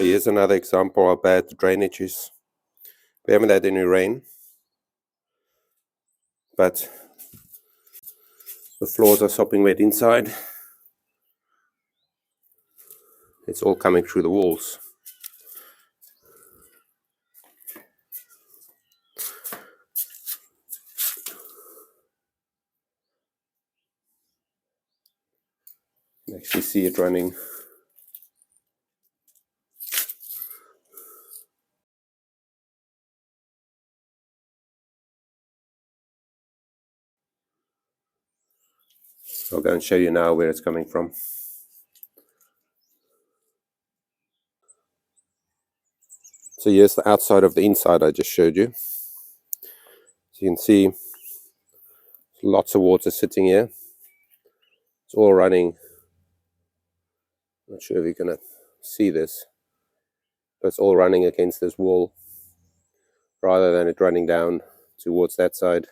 So here's another example of bad drainage is. We haven't had any rain, but the floors are sopping wet inside. It's all coming through the walls. You can actually see it running. I'll go and show you now where it's coming from. So here's the outside of the inside I just showed you. So you can see lots of water sitting here. It's all running. Not sure if you're going to see this, but it's all running against this wall rather than it running down towards that side.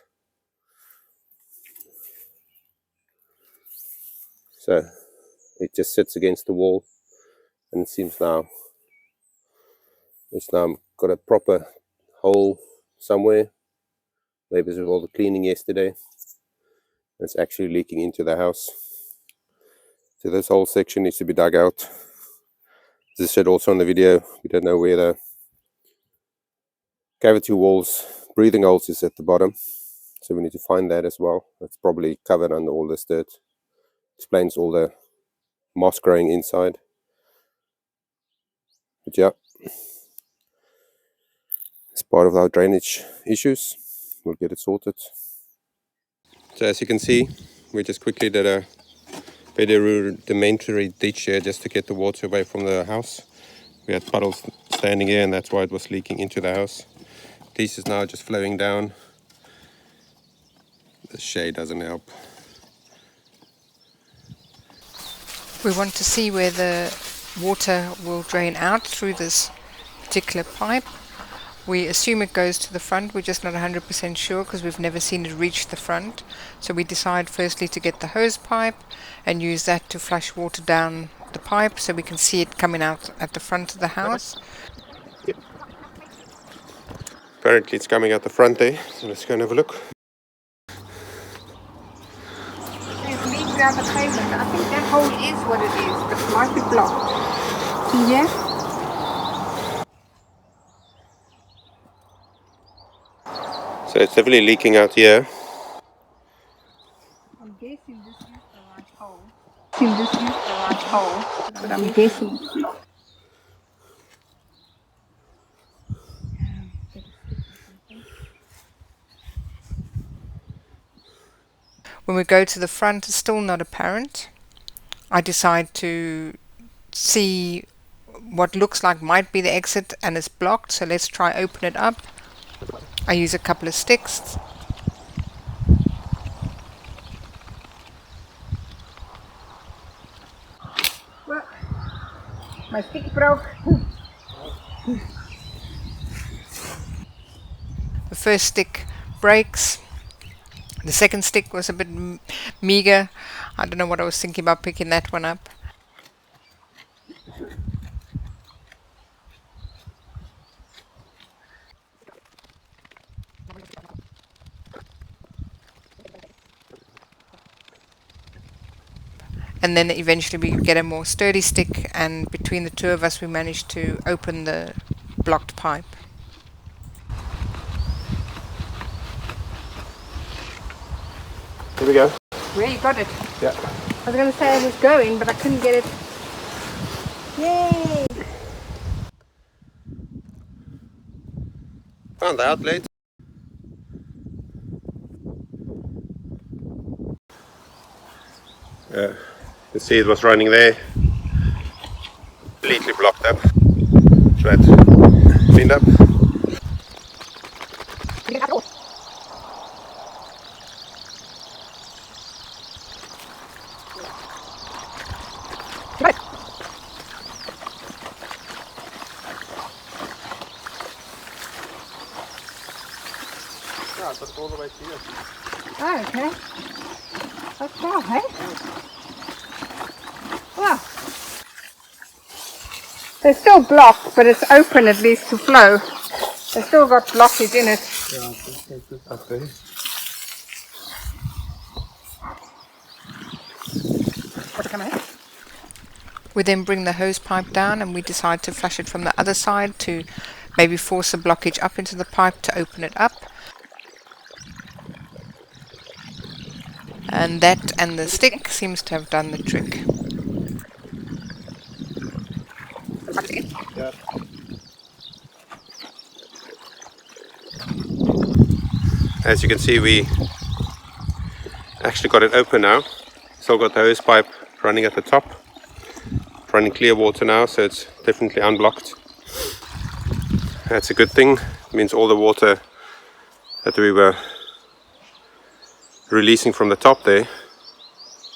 So it just sits against the wall, and it seems now it's now got a proper hole somewhere. Maybe it was all the cleaning yesterday. It's actually leaking into the house. So this whole section needs to be dug out. As I said also in the video, we don't know where the cavity walls, breathing holes is at the bottom. So we need to find that as well. It's probably covered under all this dirt. Explains all the moss growing inside. But yeah, it's part of our drainage issues. We'll get it sorted. So as you can see, we just quickly did a very rudimentary ditch here just to get the water away from the house. We had puddles standing here, and that's why it was leaking into the house. This is now just flowing down. The shade doesn't help. We want to see where the water will drain out through this particular pipe. We assume it goes to the front. We're just not 100% sure because we've never seen it reach the front. So we decide firstly to get the hose pipe and use that to flush water down the pipe so we can see it coming out at the front of the house. Apparently it's coming out the front there, so let's go and have a look. There's leaks down the pavement. I think that hole is what it is, but it might be blocked. See here? So it's definitely leaking out here. I'm guessing this is the right hole. But I'm guessing it's not. When we go to the front, it's still not apparent. I decide to see what looks like might be the exit, and it's blocked, so let's try open it up. I use a couple of sticks. Well, my stick broke. The first stick breaks. The second stick was a bit meager. I don't know what I was thinking about picking that one up. And then eventually we get a more sturdy stick, and between the two of us we managed to open the blocked pipe. Here we go. Where you got it? Yeah. I was going to say I was going, but I couldn't get it. Yay! Found the outlet. You can see it was running there. Completely blocked up. So that's cleaned up. Yeah, I put it all the way to here. Oh, okay. That's well, hey? Wow. They're still blocked, but it's open at least to flow. They've still got blockage in it. Yeah, I think take this up there. We then bring the hose pipe down and we decide to flush it from the other side to maybe force the blockage up into the pipe to open it up. And that and the stick seems to have done the trick. Yeah. As you can see, we actually got it open now. Still got the hose pipe running at the top. Running clear water now, so it's definitely unblocked. That's a good thing. It means all the water that we were releasing from the top there,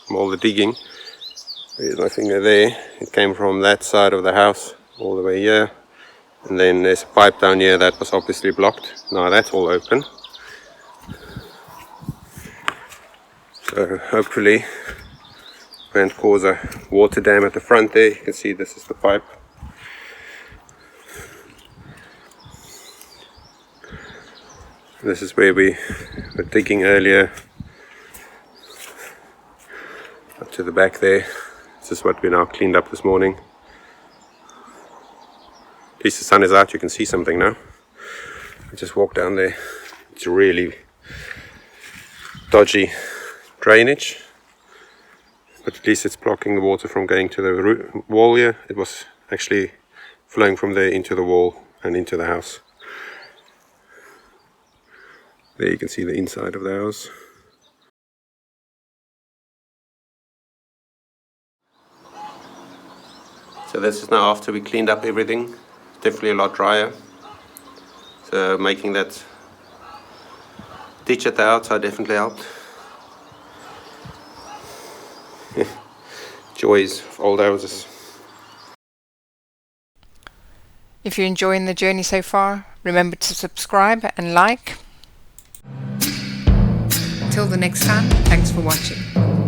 from all the digging, there's nothing there. It came from that side of the house all the way here, and then there's a pipe down here that was obviously blocked. Now that's all open, so hopefully won't cause a water dam at the front there. You can see this is the pipe. This is where we were digging earlier, up to the back there. This is what we now cleaned up this morning. At least the sun is out, you can see something now. I just walked down there. It's really dodgy drainage, but at least it's blocking the water from going to the wall here. It was actually flowing from there into the wall and into the house. There you can see the inside of the house. So this is now after we cleaned up everything. Definitely a lot drier. So making that ditch at the outside definitely helped. Joys of old houses. If you're enjoying the journey so far, remember to subscribe and like. Until the next time, thanks for watching.